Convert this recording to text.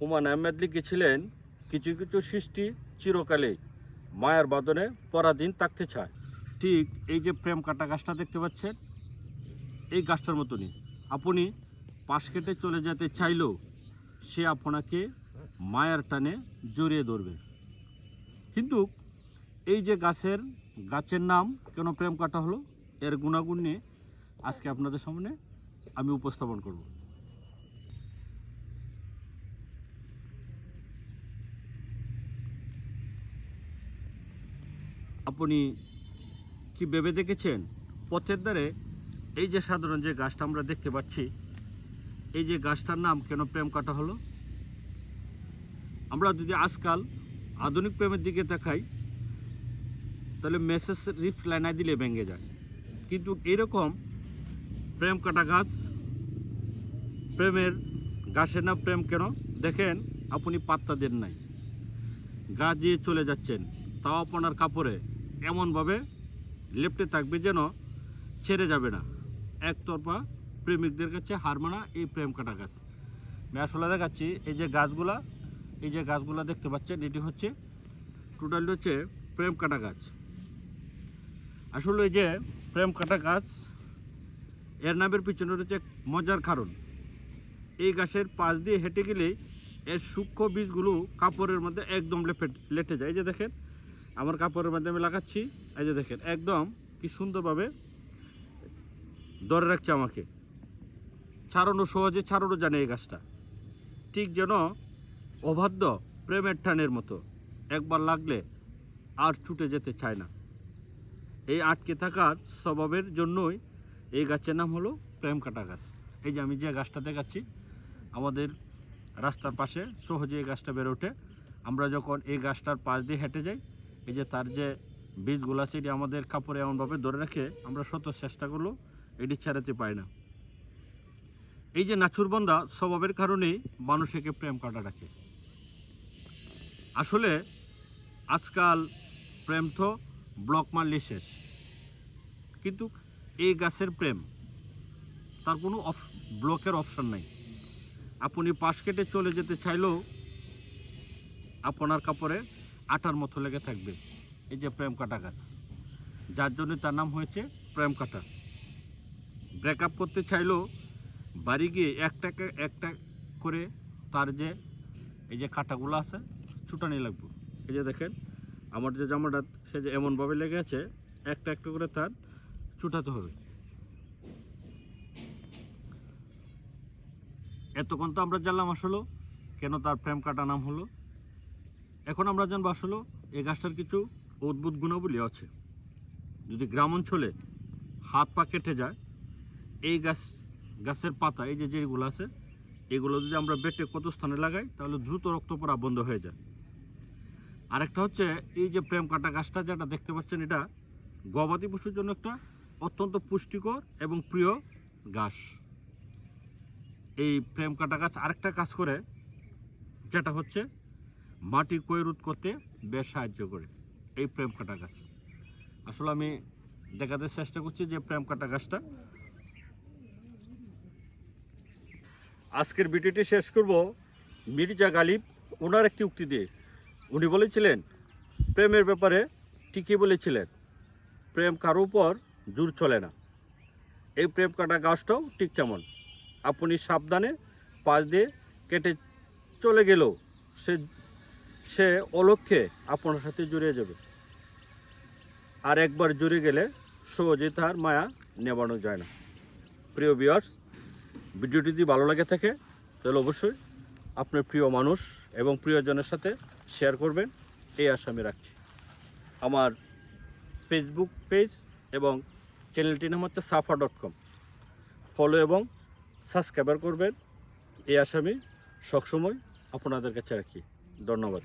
হুমায়ুন আহমেদ লিখেছিলেন, কিছু কিছু সৃষ্টি চিরকালেই মায়ার বাঁধনে পরাধীন থাকতে চায়। ঠিক এই যে প্রেম কাটা গাছটা দেখতে পাচ্ছেন, এই গাছটার মতনই আপনি পাশ কেটে চলে যেতে চাইলেও সে আপনাকে মায়ার টানে জড়িয়ে ধরবে। কিন্তু এই যে গাছের নাম কেন প্রেম কাটা হলো, এর গুণাগুণ নিয়ে আজকে আপনাদের সামনে আমি উপস্থাপন করব। আপনি কি ভেবে দেখেছেন, পথের ধারে এই যে সাধারণ যে গাছটা আমরা দেখতে পাচ্ছি, এই যে গাছটার নাম কেন প্রেম কাটা হলো? আমরা যদি আজকাল আধুনিক প্রেমের দিকে তাকাই, তাহলে মেসেজ রিপ্লাই না দিলে ভেঙে যায়। কিন্তু এরকম প্রেম কাটা গাছ, প্রেমের গাছের নাম প্রেম কেন? দেখেন, আপনি পাত্তা দেন নাই, গাছ দিয়ে চলে যাচ্ছেন, তাও আপনার কাপড়ে এমনভাবে লেপটে থাকবে যেন ছেড়ে যাবে না। একতরফা প্রেমিকদের কাছে হার মানা এই প্রেম কাটা গাছ। আমি আসলে দেখাচ্ছি, এই যে গাছগুলা দেখতে পাচ্ছেন, এটি হচ্ছে টোটালি হচ্ছে প্রেম কাটা গাছ। আসলে এই যে প্রেম কাটা গাছ, এর নামের পিছনে রয়েছে মজার কারণ। এই গাছের পাশ দিয়ে হেঁটে গেলেই এর সূক্ষ্ম বীজগুলো কাপড়ের মধ্যে একদম লেটে যায়। এই যে দেখেন, আমার কাপড়ের মধ্যে আমি লাগাচ্ছি, এই যে দেখেন একদম কি সুন্দরভাবে ধরে রাখছে আমাকে। সহজে ছাড়ানো জানে এই গাছটা, ঠিক যেন অবাধ্য প্রেমের টানের মতো, একবার লাগলে আর ছুটে যেতে চায় না। এই আটকে থাকার স্বভাবের জন্যই এই গাছের নাম হলো প্রেম কাটা গাছ। এই যে আমি যে গাছটা দেখাচ্ছি, আমাদের রাস্তার পাশে সহজে এই গাছটা বেড়ে ওঠে। আমরা যখন এই গাছটার পাশ দিয়ে হেঁটে যাই, এই যে তার যে বীজগুলো আছে, এটি আমাদের কাপড়ে এমনভাবে ধরে রাখে, আমরা শত চেষ্টা করলেও এটি ছাড়াতে পারি না। এই যে নাচুরবন্ধা স্বভাবের কারণেই মানুষ একে প্রেম কাটা রাখে। আসলে আজকাল প্রেম তো ব্লক মারলে শেষ, কিন্তু এই গাছের প্রেম, তার কোনো ব্লকের অপশন নাই। আপনি পাশ কেটে চলে যেতে চাইলেও আপনার কাপড়ে আটার মতো লেগে থাকবে। এই যে প্রেম কাটা গাছ, যার জন্য তার নাম হয়েছে প্রেম কাটা। ব্রেকআপ করতে চাইলেও বাড়ি গিয়ে একটা করে তার যে এই যে কাটাগুলো আছে ছুটানি লাগবে। এই যে দেখেন, আমার যে জামাটা সে যে এমনভাবে লেগে আছে, একটা করে তার ছুটাতে হবে। এতক্ষণ তো আমরা জানলাম আসলে কেন তার প্রেম কাটা নাম হলো। এখন আমরা জানবো আসলে এই গাছটার কিছু অদ্ভুত গুণাবলী আছে। যদি গ্রাম অঞ্চলে হাত পা কেটে যায়, এই গাছের পাতা, এই যেগুলো আছে, এগুলো যদি আমরা বেটে কত স্থানে লাগাই, তাহলে দ্রুত রক্ত পড়া বন্ধ হয়ে যায়। আরেকটা হচ্ছে, এই যে প্রেম কাটা গাছটা যেটা দেখতে পাচ্ছেন, এটা গবাদি পশুর জন্য একটা অত্যন্ত পুষ্টিকর এবং প্রিয় ঘাস। এই প্রেম কাটা গাছ আরেকটা কাজ করে, যেটা হচ্ছে মাটি ক্ষয় রোধ করতে বেশ সাহায্য করে এই প্রেম কাটা গাছ। আসলে আমি দেখাতে চেষ্টা করছি যে প্রেম কাটা গাছটা। আজকের ভিডিওটি শেষ করব মির্জা গালিব ওনার একটি উক্তি দিয়ে। উনি বলেছিলেন, প্রেমের ব্যাপারে ঠিকই বলেছিলেন, প্রেম কারো উপর জোর চলে না। এই প্রেম কাটা গাছটাও ঠিক তেমন। আপনি সাবধানে পাশ দিয়ে কেটে চলে গেলেও সে অলক্ষ্যে আপনার সাথে জড়িয়ে যাবে। আর একবার জুড়ে গেলে সহজে তার মায়া নেবানো যায় না। প্রিয় ভিউয়ার্স, ভিডিওটি যদি ভালো লাগে থাকে, তাহলে অবশ্যই আপনার প্রিয় মানুষ এবং প্রিয়জনের সাথে শেয়ার করবেন, এই আশা আমি রাখছি। আমার ফেসবুক পেজ এবং চ্যানেলটির নাম হচ্ছে safa.com, ফলো এবং সাবস্ক্রাইবার করবেন, এই আশা আমি সবসময় আপনাদের কাছে রাখি। ধন্যবাদ।